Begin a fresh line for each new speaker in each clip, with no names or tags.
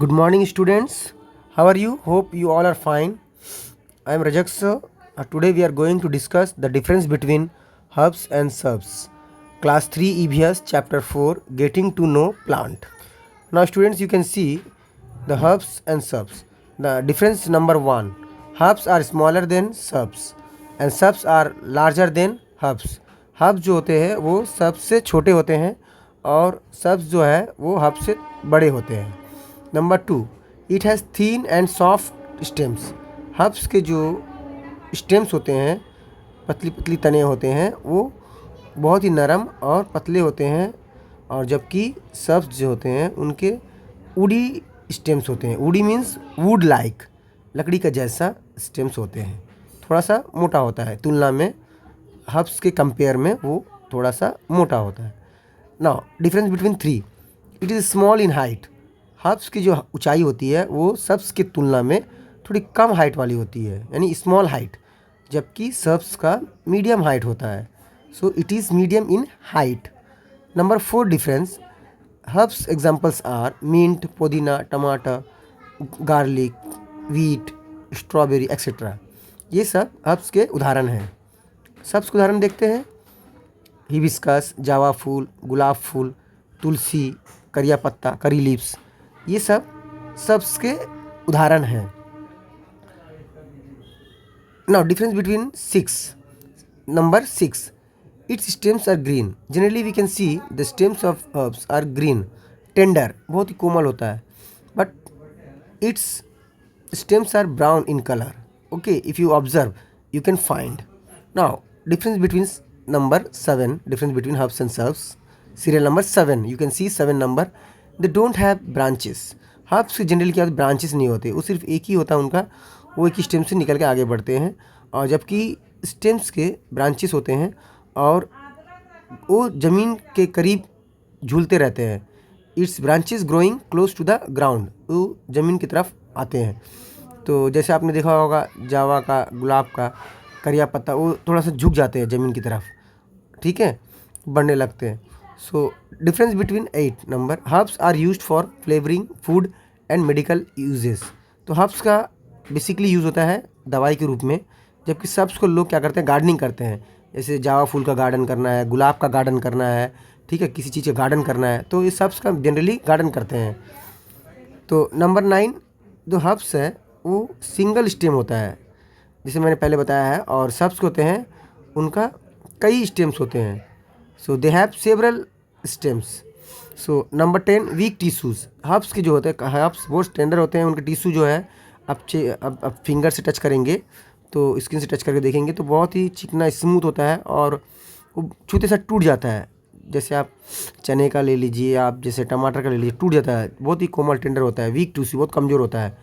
Good morning, students. How are you? Hope you all are fine. I am Rajak sir. Today we are going to discuss the difference between herbs and shrubs. Class 3 EBS Chapter 4 Getting to Know Plant. Now, students, you can see the herbs and shrubs. The difference number 1. Herbs are smaller than shrubs and shrubs are larger than herbs. Herbs जो होते हैं वो सब से छोटे होते हैं और सब्स जो है वो हर्ब से बड़े होते हैं. Number 2, it has thin and soft stems. Herbs के जो स्टेम्स होते हैं, पतली पतली तने होते हैं, वो बहुत ही नरम और पतले होते हैं, और जबकि सब्स जो होते हैं उनके वुडी स्टेम्स होते हैं. वुडी मीन्स वुड लाइक, लकड़ी का जैसा स्टेम्स होते हैं. थोड़ा सा मोटा होता है, तुलना में हर्ब्स के कंपेयर में वो थोड़ा सा मोटा होता है. Now difference between 3, it is small in height. Herbs की जो ऊंचाई होती है वो सब्स की तुलना में थोड़ी कम हाइट वाली होती है, यानी स्मॉल हाइट, जबकि सब्स का मीडियम हाइट होता है. So it is medium in height. Number 4 difference, herbs examples are mint, पुदीना, टमाटर, गार्लिक, वीट, स्ट्रॉबेरी एक्सेट्रा. ये सब हर्ब्स के उदाहरण हैं. सब्स के उदाहरण देखते हैं. हिबिस्कस, जावा फूल, गुलाब फूल, तुलसी, करिया पत्ता, करी लीव्स, ये सब सब्स के उदाहरण हैं. Now difference between 6. Number 6, its stems are green. Generally we can see the stems of herbs are green, tender, बहुत ही कोमल होता है, but its stems are brown in colour. Okay, if you observe you can find. Now, difference between number 7, difference between herbs and shrubs. Serial number 7, you can see 7 number. They don't have branches. herbs के generally क्या होता है, branches नहीं होते, वो सिर्फ एक ही होता है उनका, वो एक ही स्टेम से निकल के आगे बढ़ते हैं, और जबकि स्टेम्स के ब्रांचेस होते हैं और वो ज़मीन के करीब झूलते रहते हैं. Its branches growing close to the ground, वो ज़मीन की तरफ आते हैं. तो जैसे आपने देखा होगा जावा का, गुलाब का, करिया पत्ता, वो थोड़ा सा झुक जाते हैं ज़मीन की तरफ, ठीक है, बढ़ने लगते हैं. So difference between 8 number, herbs are used for flavouring food and medical uses. तो हर्ब्स का बेसिकली यूज़ होता है दवाई के रूप में, जबकि सब्स को लोग क्या करते हैं, गार्डनिंग करते हैं. जैसे जावा फूल का गार्डन करना है, गुलाब का गार्डन करना है, ठीक है, किसी चीज़ का गार्डन करना है, तो ये सब्स का जनरली गार्डन करते हैं. तो नंबर 9, जो हर्ब्स है वो सिंगल स्टेम होता है, जैसे मैंने पहले बताया है, और सब्स होते हैं उनका कई स्टेम्स होते हैं. So they have several stems. So number 10, weak tissues. Herbs के जो होते हैं, हर्ब्स बहुत टेंडर होते हैं, उनके टिश्यू जो है अब फिंगर से टच करेंगे तो स्किन से टच करके देखेंगे तो बहुत ही चिकना स्मूथ होता है और वो छूते साथ टूट जाता है. जैसे आप चने का ले लीजिए, आप जैसे टमाटर का ले लीजिए, टूट जाता है, बहुत ही कोमल टेंडर होता है. वीक टिश्यू बहुत कमज़ोर होता है,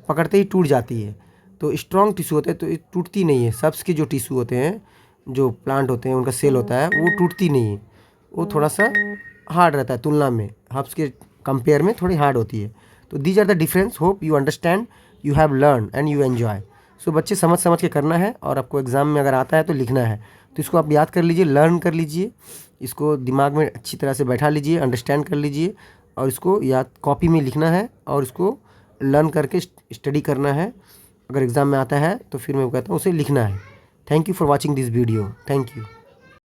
पकड़ते ही टूट जाती है. तो स्ट्रॉन्ग टिश्यू होते हैं तो ये टूटती नहीं है. सब्स के जो टिश्यू होते हैं, जो प्लांट होते हैं, उनका सेल होता है, वो टूटती नहीं है, वो थोड़ा सा हार्ड रहता है, तुलना में हर्ब्स के कंपेयर में थोड़ी हार्ड होती है. तो these are the difference. Hope you understand, you have learn and you enjoy. So बच्चे समझ समझ के करना है, और आपको एग्ज़ाम में अगर आता है तो लिखना है, तो इसको आप याद कर लीजिए, लर्न कर लीजिए, इसको दिमाग में अच्छी तरह से बैठा लीजिए, अंडरस्टैंड कर लीजिए, और इसको याद कॉपी में लिखना है और इसको लर्न करके स्टडी करना है. अगर एग्ज़ाम में आता है तो फिर मैं कहता हूँ उसे लिखना है. Thank you for watching this video. Thank you.